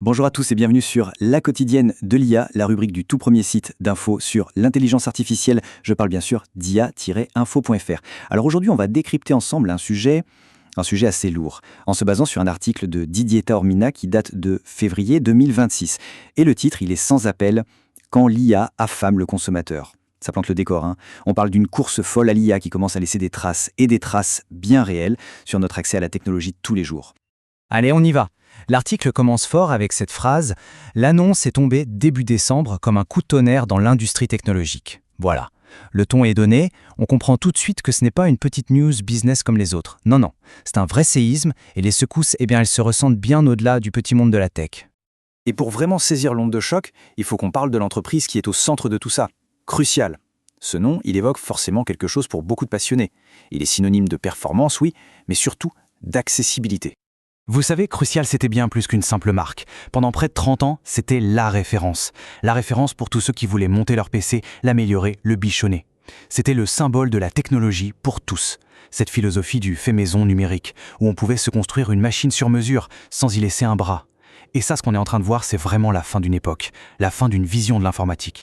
Bonjour à tous et bienvenue sur La Quotidienne de l'IA, la rubrique du tout premier site d'infos sur l'intelligence artificielle. Je parle bien sûr d'IA-info.fr. Alors aujourd'hui, on va décrypter ensemble un sujet assez lourd, en se basant sur un article de Didier Taormina qui date de février 2026. Et le titre, il est sans appel, Quand l'IA affame le consommateur. Ça plante le décor, hein. On parle d'une course folle à l'IA qui commence à laisser des traces, et des traces bien réelles, sur notre accès à la technologie de tous les jours. Allez, on y va. L'article commence fort avec cette phrase « L'annonce est tombée début décembre comme un coup de tonnerre dans l'industrie technologique ». Voilà. Le ton est donné, on comprend tout de suite que ce n'est pas une petite news business comme les autres. Non, non, c'est un vrai séisme et les secousses, elles se ressentent bien au-delà du petit monde de la tech. Et pour vraiment saisir l'onde de choc, il faut qu'on parle de l'entreprise qui est au centre de tout ça. Crucial. Ce nom, il évoque forcément quelque chose pour beaucoup de passionnés. Il est synonyme de performance, oui, mais surtout d'accessibilité. Vous savez, Crucial, c'était bien plus qu'une simple marque. Pendant près de 30 ans, c'était la référence. La référence pour tous ceux qui voulaient monter leur PC, l'améliorer, le bichonner. C'était le symbole de la technologie pour tous. Cette philosophie du fait maison numérique, où on pouvait se construire une machine sur mesure, sans y laisser un bras. Et ça, ce qu'on est en train de voir, c'est vraiment la fin d'une époque, la fin d'une vision de l'informatique.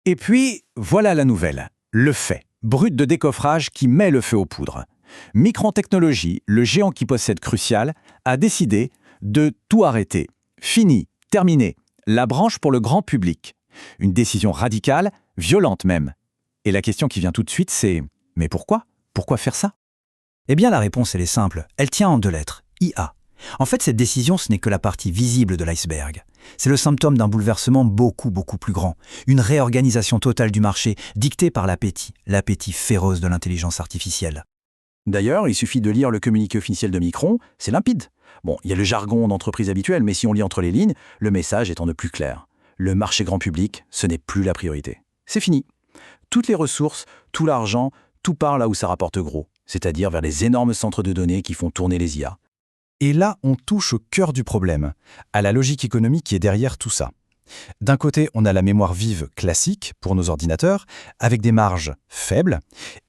Et puis, voilà la nouvelle. Le fait, brut de décoffrage qui met le feu aux poudres. Micron Technology, le géant qui possède Crucial, a décidé de tout arrêter. Fini, terminé. La branche pour le grand public. Une décision radicale, violente même. Et la question qui vient tout de suite, c'est « Mais pourquoi ? Pourquoi faire ça ?» Eh bien, la réponse, elle est simple. Elle tient en deux lettres. IA. En fait, cette décision, ce n'est que la partie visible de l'iceberg. C'est le symptôme d'un bouleversement beaucoup plus grand. Une réorganisation totale du marché, dictée par l'appétit féroce de l'intelligence artificielle. D'ailleurs, il suffit de lire le communiqué officiel de Micron, c'est limpide. Bon, il y a le jargon d'entreprise habituel, mais si on lit entre les lignes, le message étant de plus clair. Le marché grand public, ce n'est plus la priorité. C'est fini. Toutes les ressources, tout l'argent, tout part là où ça rapporte gros, c'est-à-dire vers les énormes centres de données qui font tourner les IA. Et là, on touche au cœur du problème, à la logique économique qui est derrière tout ça. D'un côté, on a la mémoire vive classique pour nos ordinateurs, avec des marges faibles,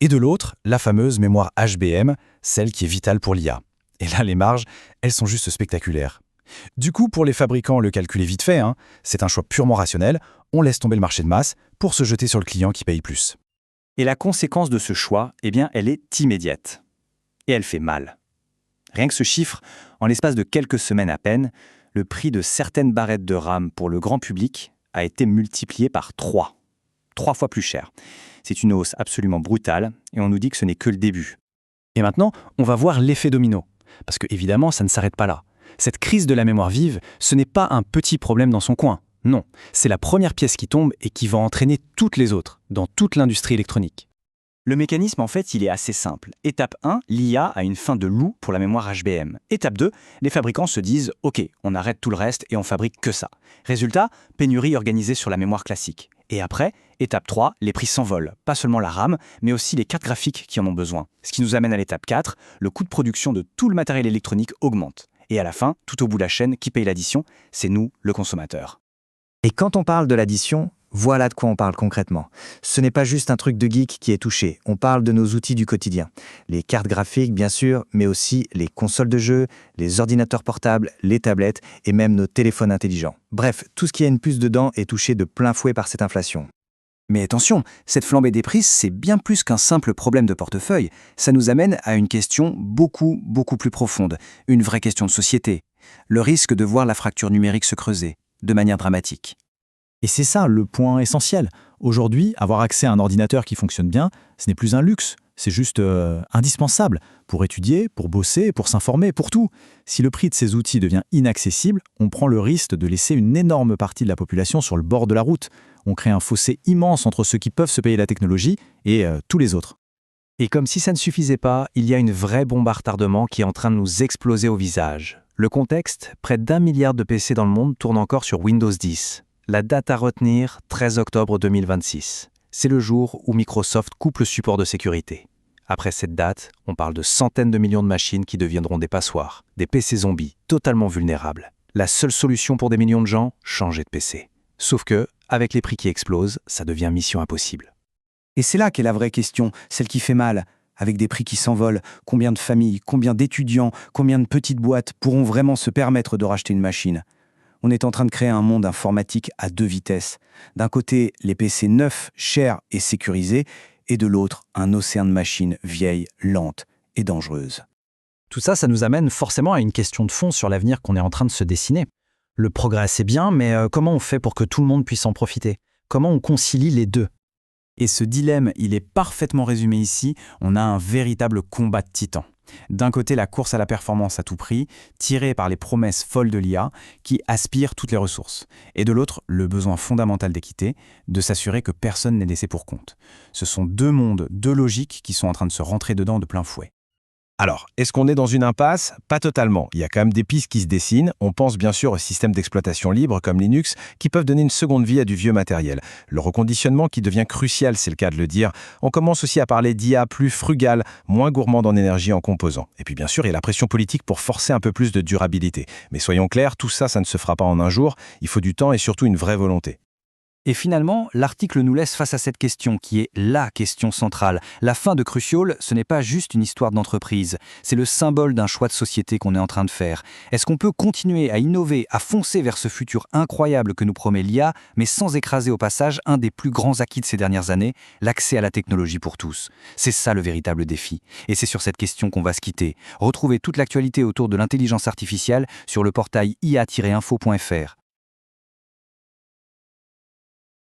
et de l'autre, la fameuse mémoire HBM, celle qui est vitale pour l'IA. Et là, les marges, elles sont juste spectaculaires. Du coup, pour les fabricants, le calcul est vite fait, c'est un choix purement rationnel, on laisse tomber le marché de masse pour se jeter sur le client qui paye plus. Et la conséquence de ce choix, elle est immédiate. Et elle fait mal. Rien que ce chiffre, en l'espace de quelques semaines à peine, le prix de certaines barrettes de RAM pour le grand public a été multiplié par 3. 3 fois plus cher. C'est une hausse absolument brutale et on nous dit que ce n'est que le début. Et maintenant, on va voir l'effet domino. Parce que évidemment, ça ne s'arrête pas là. Cette crise de la mémoire vive, ce n'est pas un petit problème dans son coin. Non, c'est la première pièce qui tombe et qui va entraîner toutes les autres, dans toute l'industrie électronique. Le mécanisme, il est assez simple. Étape 1, l'IA a une fin de loup pour la mémoire HBM. Étape 2, les fabricants se disent « Ok, on arrête tout le reste et on fabrique que ça ». Résultat, pénurie organisée sur la mémoire classique. Et après, étape 3, les prix s'envolent. Pas seulement la RAM, mais aussi les cartes graphiques qui en ont besoin. Ce qui nous amène à l'étape 4, le coût de production de tout le matériel électronique augmente. Et à la fin, tout au bout de la chaîne, qui paye l'addition ? C'est nous, le consommateur. Et quand on parle de l'addition, voilà de quoi on parle concrètement. Ce n'est pas juste un truc de geek qui est touché, on parle de nos outils du quotidien. Les cartes graphiques, bien sûr, mais aussi les consoles de jeux, les ordinateurs portables, les tablettes et même nos téléphones intelligents. Bref, tout ce qui a une puce dedans est touché de plein fouet par cette inflation. Mais attention, cette flambée des prix, c'est bien plus qu'un simple problème de portefeuille. Ça nous amène à une question beaucoup plus profonde, une vraie question de société. Le risque de voir la fracture numérique se creuser, de manière dramatique. Et c'est ça le point essentiel. Aujourd'hui, avoir accès à un ordinateur qui fonctionne bien, ce n'est plus un luxe, c'est juste indispensable pour étudier, pour bosser, pour s'informer, pour tout. Si le prix de ces outils devient inaccessible, on prend le risque de laisser une énorme partie de la population sur le bord de la route. On crée un fossé immense entre ceux qui peuvent se payer la technologie et tous les autres. Et comme si ça ne suffisait pas, il y a une vraie bombe à retardement qui est en train de nous exploser au visage. Le contexte, près d'1 milliard de PC dans le monde tournent encore sur Windows 10. La date à retenir, 13 octobre 2026. C'est le jour où Microsoft coupe le support de sécurité. Après cette date, on parle de centaines de millions de machines qui deviendront des passoires, des PC zombies totalement vulnérables. La seule solution pour des millions de gens, changer de PC. Sauf que, avec les prix qui explosent, ça devient mission impossible. Et c'est là qu'est la vraie question, celle qui fait mal. Avec des prix qui s'envolent, combien de familles, combien d'étudiants, combien de petites boîtes pourront vraiment se permettre de racheter une machine ? On est en train de créer un monde informatique à 2 vitesses. D'un côté, les PC neufs, chers et sécurisés, et de l'autre, un océan de machines vieilles, lentes et dangereuses. Tout ça, ça nous amène forcément à une question de fond sur l'avenir qu'on est en train de se dessiner. Le progrès, c'est bien, mais comment on fait pour que tout le monde puisse en profiter? Comment on concilie les deux? Et ce dilemme, il est parfaitement résumé ici. On a un véritable combat de titans. D'un côté, la course à la performance à tout prix, tirée par les promesses folles de l'IA, qui aspire toutes les ressources. Et de l'autre, le besoin fondamental d'équité, de s'assurer que personne n'est laissé pour compte. Ce sont 2 mondes, 2 logiques qui sont en train de se rentrer dedans de plein fouet. Alors, est-ce qu'on est dans une impasse? Pas totalement. Il y a quand même des pistes qui se dessinent. On pense bien sûr aux systèmes d'exploitation libres comme Linux qui peuvent donner une seconde vie à du vieux matériel. Le reconditionnement qui devient crucial, c'est le cas de le dire. On commence aussi à parler d'IA plus frugale, moins gourmande en énergie en composants. Et puis bien sûr, il y a la pression politique pour forcer un peu plus de durabilité. Mais soyons clairs, tout ça, ça ne se fera pas en un jour. Il faut du temps et surtout une vraie volonté. Et finalement, l'article nous laisse face à cette question qui est la question centrale. La fin de Crucial, ce n'est pas juste une histoire d'entreprise, c'est le symbole d'un choix de société qu'on est en train de faire. Est-ce qu'on peut continuer à innover, à foncer vers ce futur incroyable que nous promet l'IA, mais sans écraser au passage un des plus grands acquis de ces dernières années, l'accès à la technologie pour tous? C'est ça le véritable défi. Et c'est sur cette question qu'on va se quitter. Retrouvez toute l'actualité autour de l'intelligence artificielle sur le portail ia-info.fr.